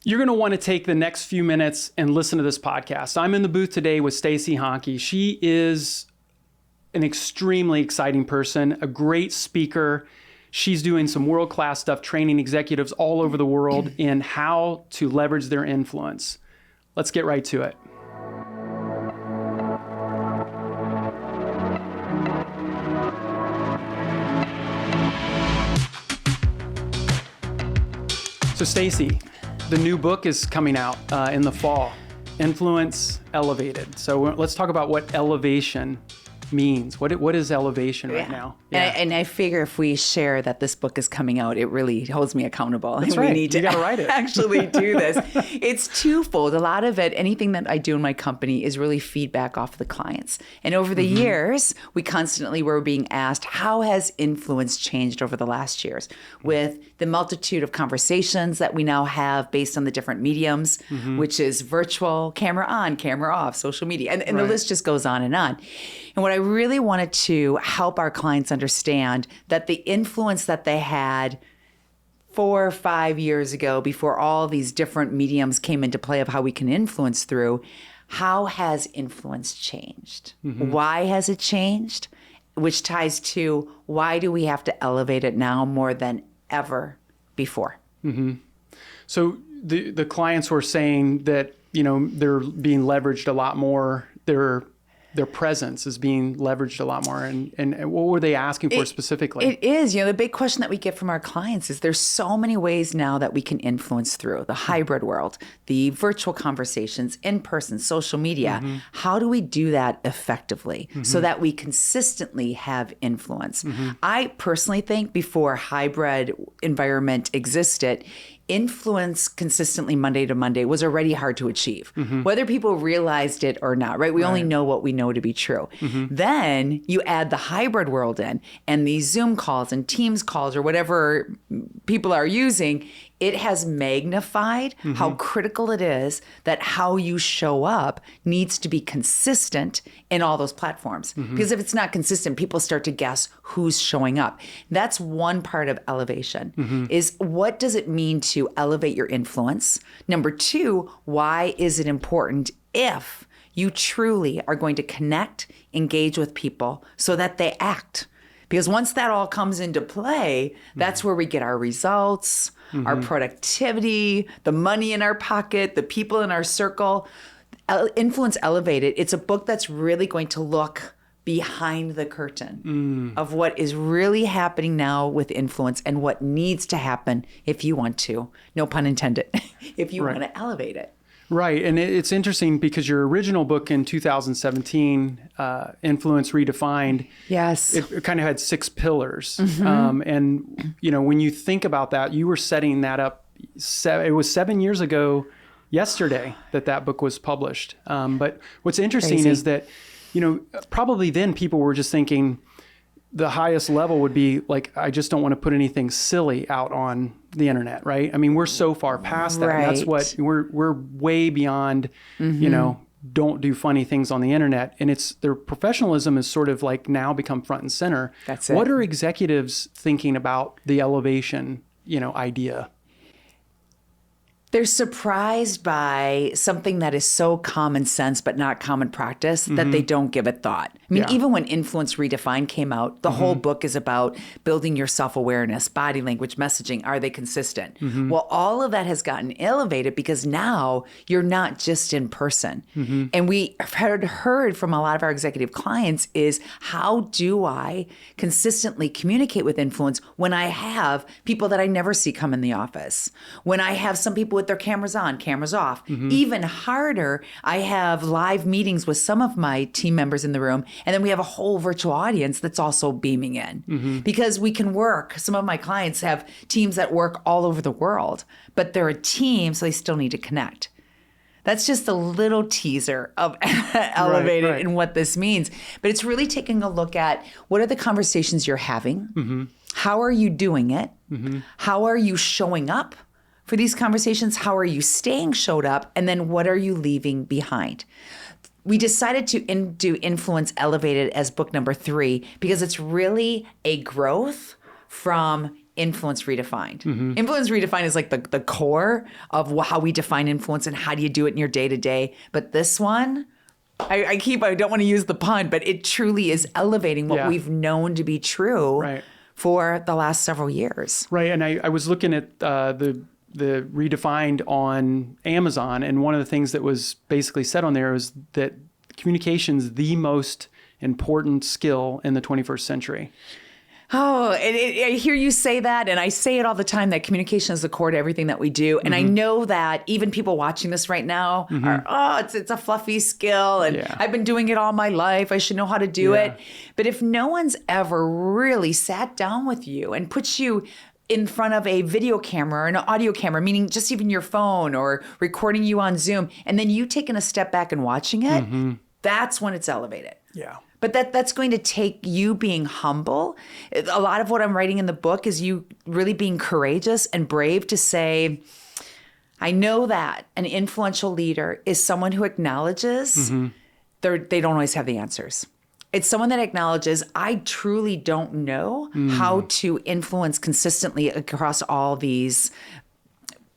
You're going to want to take the next few minutes and listen to this podcast. I'm in the booth today with Stacey Hanke. She is an extremely exciting person, a great speaker. She's doing some world-class stuff, training executives all over the world in how to leverage their influence. Let's get right to it. So Stacey, the new book is coming out in the fall, Influence Elevated. So let's talk about what elevation means. What is elevation right now? Yeah. And I figure if we share that this book is coming out, it really holds me accountable. That's and right. We need to you got to write it. actually do this. It's twofold. A lot of it, anything that I do in my company is really feedback off the clients. And over the years, we constantly were being asked, how has influence changed over the last years with the multitude of conversations that we now have based on the different mediums, which is virtual, camera on, camera off, social media. And the list just goes on. And what I really wanted to help our clients understand that the influence that they had 4 or 5 years ago, before all these different mediums came into play of how we can influence through, how has influence changed? Why has it changed? Which ties to why do we have to elevate it now more than ever before? So the clients were saying that, they're being leveraged a lot more. Their presence is being leveraged a lot more. And what were they asking for specifically? It is. The big question that we get from our clients is there's so many ways now that we can influence through the hybrid world, the virtual conversations, in-person, social media. How do we do that effectively so that we consistently have influence? I personally think before hybrid environment existed, influence consistently Monday to Monday was already hard to achieve, whether people realized it or not, right? We only know what we know to be true. Then you add the hybrid world in and these Zoom calls and Teams calls or whatever people are using, it has magnified how critical it is that how you show up needs to be consistent in all those platforms. Because if it's not consistent, people start to guess who's showing up. That's one part of elevation, is what does it mean to elevate your influence? Number two, why is it important if you truly are going to connect, engage with people so that they act? Because once that all comes into play, that's where we get our results, our productivity, the money in our pocket, the people in our circle. Influence Elevated, it's a book that's really going to look behind the curtain of what is really happening now with influence and what needs to happen if you want to, no pun intended, if you want to elevate it. Right. And it's interesting because your original book in 2017, Influence Redefined, yes, it kind of had 6 pillars. And, when you think about that, you were setting that up. It was 7 years ago yesterday that book was published. But what's interesting is that, probably then people were just thinking the highest level would be like, I just don't want to put anything silly out on the internet, right? I mean, we're so far past that. Right. And that's what we're way beyond, don't do funny things on the internet. And their professionalism is sort of like now become front and center. That's it. What are executives thinking about the elevation, idea? They're surprised by something that is so common sense but not common practice that they don't give it thought. I mean, even when Influence Redefined came out, the whole book is about building your self-awareness, body language, messaging. Are they consistent? Well, all of that has gotten elevated because now you're not just in person. And we have heard from a lot of our executive clients is, how do I consistently communicate with influence when I have people that I never see come in the office? When I have some people with their cameras on, cameras off. Even harder, I have live meetings with some of my team members in the room, and then we have a whole virtual audience that's also beaming in. Because we can work. Some of my clients have teams that work all over the world, but they're a team, so they still need to connect. That's just a little teaser of Elevated and what this means. But it's really taking a look at what are the conversations you're having? How are you doing it? How are you showing up for these conversations? How are you staying showed up? And then what are you leaving behind? We decided to do Influence Elevated as book number 3 because it's really a growth from Influence Redefined. Influence Redefined is like the core of how we define influence and how do you do it in your day to day. But this one, I don't want to use the pun, but it truly is elevating what we've known to be true for the last several years. Right. And I was looking at the Redefined on Amazon, and one of the things that was basically said on there is that communication's the most important skill in the 21st century. Oh, I hear you say that, and I say it all the time, that communication is the core to everything that we do. And I know that even people watching this right now are, it's a fluffy skill, and I've been doing it all my life. I should know how to do it. But if no one's ever really sat down with you and put you in front of a video camera or an audio camera, meaning just even your phone or recording you on Zoom, and then you taking a step back and watching it, that's when it's elevated. Yeah. But that's going to take you being humble. A lot of what I'm writing in the book is you really being courageous and brave to say, I know that an influential leader is someone who acknowledges they don't always have the answers. It's someone that acknowledges, I truly don't know how to influence consistently across all these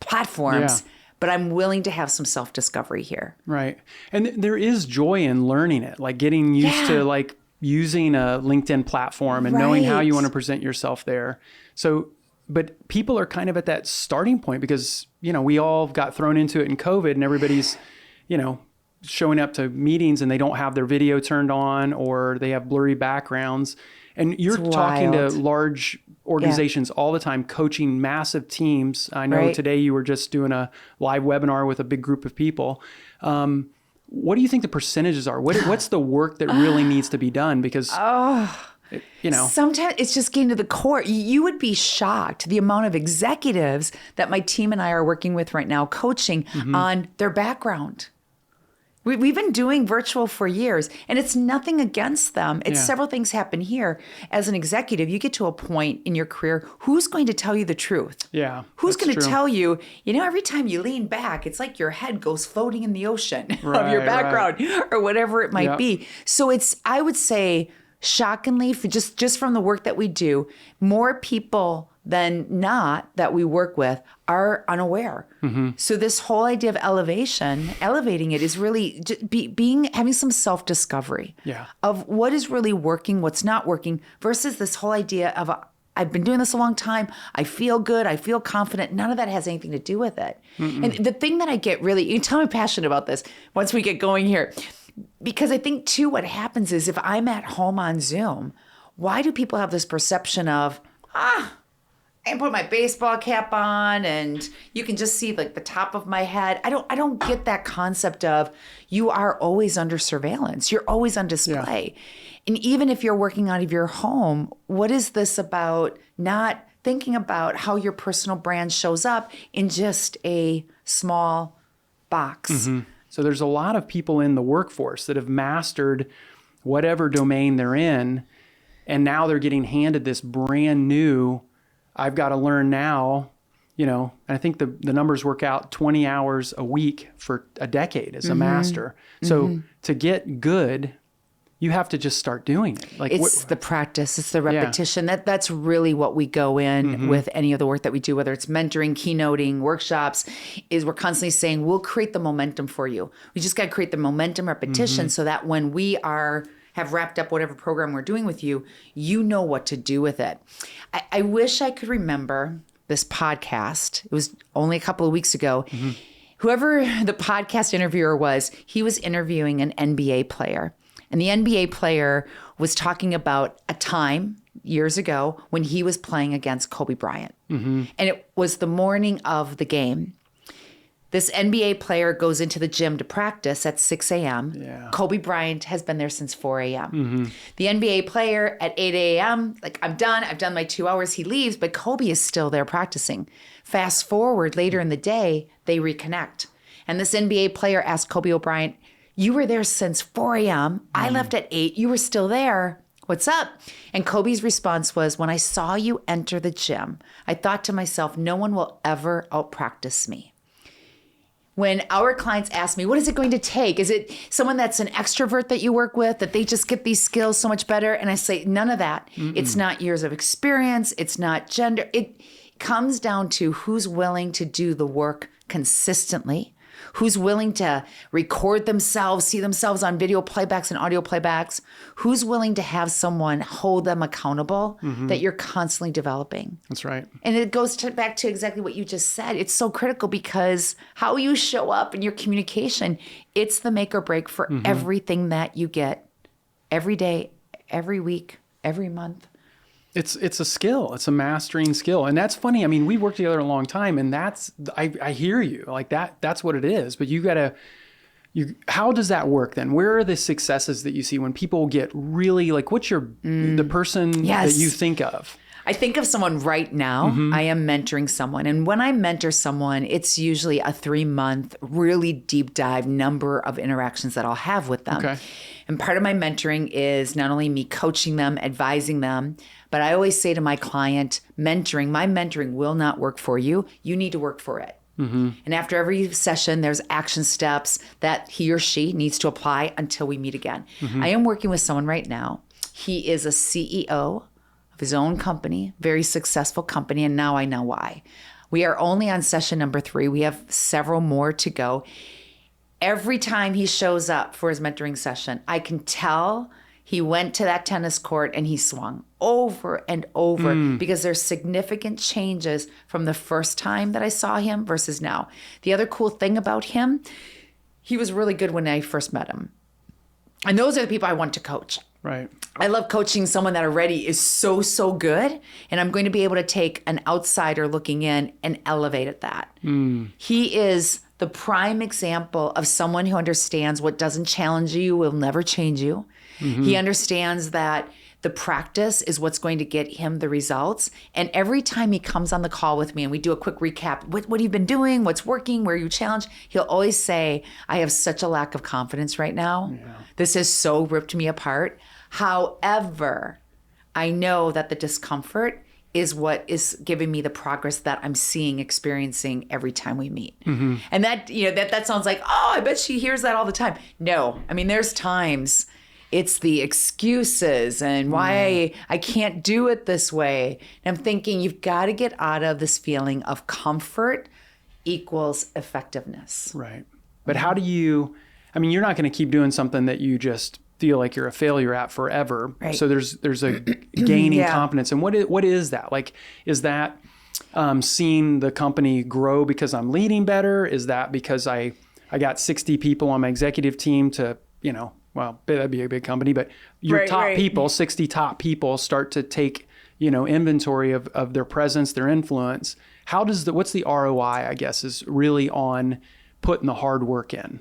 platforms. But I'm willing to have some self-discovery here. Right. And there is joy in learning it, like getting used to like using a LinkedIn platform and knowing how you want to present yourself there. So, but people are kind of at that starting point because, we all got thrown into it in COVID, and everybody's, showing up to meetings and they don't have their video turned on, or they have blurry backgrounds. And you're talking to large organizations all the time, coaching massive teams. I know today you were just doing a live webinar with a big group of people. What do you think the percentages are? What's the work that really needs to be done? Because, sometimes it's just getting to the core. You would be shocked the amount of executives that my team and I are working with right now, coaching on their background. We've been doing virtual for years, and it's nothing against them. It's several things happen here. As an executive, you get to a point in your career, who's going to tell you the truth? Yeah. Who's going to tell you, every time you lean back, it's like your head goes floating in the ocean of your background or whatever it might be. So I would say, shockingly, just from the work that we do, more people than not that we work with are unaware. So this whole idea of elevating it is really just having some self-discovery of what is really working, what's not working, versus this whole idea of I've been doing this a long time. I feel good. I feel confident. None of that has anything to do with it. And the thing that I get really, you tell me passionate about this once we get going here, because I think too what happens is if I'm at home on Zoom, why do people have this perception of, I can put my baseball cap on and you can just see like the top of my head. I don't get that concept of you are always under surveillance. You're always on display. And even if you're working out of your home, what is this about not thinking about how your personal brand shows up in just a small box? So there's a lot of people in the workforce that have mastered whatever domain they're in, and now they're getting handed this brand new, I've got to learn now, and I think the numbers work out 20 hours a week for a decade as a master. So to get good, you have to just start doing it. Like it's the practice, it's the repetition. That's really what we go in with any of the work that we do, whether it's mentoring, keynoting, workshops, is we're constantly saying, we'll create the momentum for you. We just got to create the momentum repetition so that when we have wrapped up whatever program we're doing with you, you know what to do with it. I wish I could remember this podcast. It was only a couple of weeks ago. Whoever the podcast interviewer was, he was interviewing an NBA player. And the NBA player was talking about a time years ago when he was playing against Kobe Bryant. And it was the morning of the game. This NBA player goes into the gym to practice at 6 a.m. Kobe Bryant has been there since 4 a.m. The NBA player at 8 a.m., like, I've done my 2 hours, he leaves, but Kobe is still there practicing. Fast forward later in the day, they reconnect. And this NBA player asked Kobe Bryant, you were there since 4 a.m. I left at 8. You were still there. What's up? And Kobe's response was, when I saw you enter the gym, I thought to myself, no one will ever outpractice me. When our clients ask me, what is it going to take? Is it someone that's an extrovert that you work with, that they just get these skills so much better? And I say, none of that. It's not years of experience. It's not gender. It comes down to who's willing to do the work consistently, who's willing to record themselves, see themselves on video playbacks and audio playbacks, who's willing to have someone hold them accountable that you're constantly developing. That's right. And it goes back to exactly what you just said. It's so critical because how you show up in your communication, it's the make or break for everything that you get every day, every week, every month. It's a skill. It's a mastering skill. And that's funny. I mean, we worked together a long time, and I hear you. Like that's what it is. But how does that work then? Where are the successes that you see when people get really like, what's the person that you think of? I think of someone right now. I am mentoring someone. And when I mentor someone, it's usually a 3-month, really deep dive number of interactions that I'll have with them. Okay. And part of my mentoring is not only me coaching them, advising them, but I always say to my client, my mentoring will not work for you. You need to work for it. And after every session, there's action steps that he or she needs to apply until we meet again. I am working with someone right now. He is a CEO of his own company, very successful company, and now I know why. We are only on session number 3. We have several more to go. Every time he shows up for his mentoring session, I can tell he went to that tennis court and he swung over and over because there's significant changes from the first time that I saw him versus now. The other cool thing about him, he was really good when I first met him. And those are the people I want to coach. Right. I love coaching someone that already is so good, and I'm going to be able to take an outsider looking in and elevate at that. He is the prime example of someone who understands what doesn't challenge you will never change you. He understands that the practice is what's going to get him the results. And every time he comes on the call with me and we do a quick recap, what have you been doing? What's working? Where are you challenged? He'll always say, I have such a lack of confidence right now. Yeah. This has so ripped me apart. However, I know that the discomfort is what is giving me the progress that I'm seeing, experiencing every time we meet. And that, that sounds like, oh, I bet she hears that all the time. No, I mean, there's times it's the excuses and why I can't do it this way. And I'm thinking you've got to get out of this feeling of comfort equals effectiveness. Right. But how do you, you're not going to keep doing something that you just feel like you're a failure at forever. Right. So there's a gaining confidence. And what is that? Like, is that seeing the company grow because I'm leading better? Is that because I got 60 people on my executive team to, well, that'd be a big company, but your top people, 60 top people start to take, inventory of their presence, their influence. What's the ROI, I guess, is really on putting the hard work in?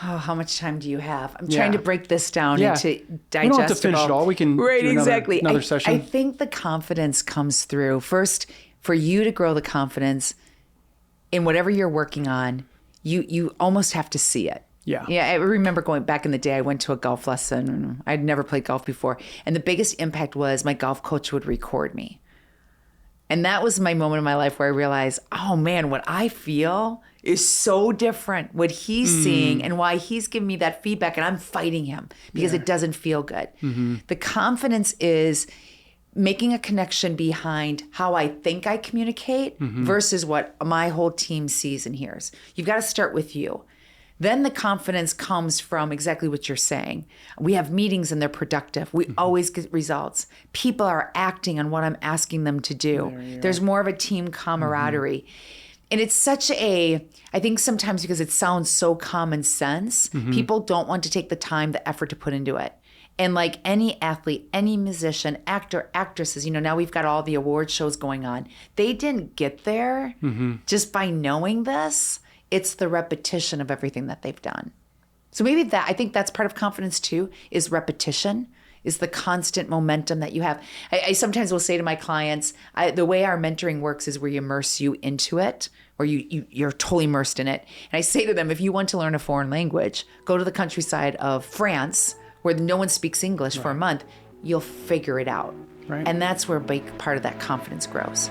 Oh, how much time do you have? I'm trying to break this down into digestible. We don't have to finish it all. We can do another session. I think the confidence comes through. First, for you to grow the confidence in whatever you're working on, you almost have to see it. Yeah. Yeah. I remember going back in the day, I went to a golf lesson. I'd never played golf before. And the biggest impact was my golf coach would record me. And that was my moment in my life where I realized, oh man, what I feel is so different. What he's seeing and why he's giving me that feedback, and I'm fighting him because it doesn't feel good. The confidence is making a connection behind how I think I communicate versus what my whole team sees and hears. You've got to start with you. Then the confidence comes from exactly what you're saying. We have meetings and they're productive. We always get results. People are acting on what I'm asking them to do. There's more of a team camaraderie. And it's such I think sometimes because it sounds so common sense, people don't want to take the time, the effort to put into it. And like any athlete, any musician, actor, actresses, now we've got all the award shows going on. They didn't get there just by knowing this. It's the repetition of everything that they've done. So maybe I think that's part of confidence too, is repetition, is the constant momentum that you have. I sometimes will say to my clients, the way our mentoring works is we immerse you into it, or you're totally immersed in it. And I say to them, if you want to learn a foreign language, go to the countryside of France, where no one speaks English for a month, you'll figure it out. Right. And that's where a big part of that confidence grows.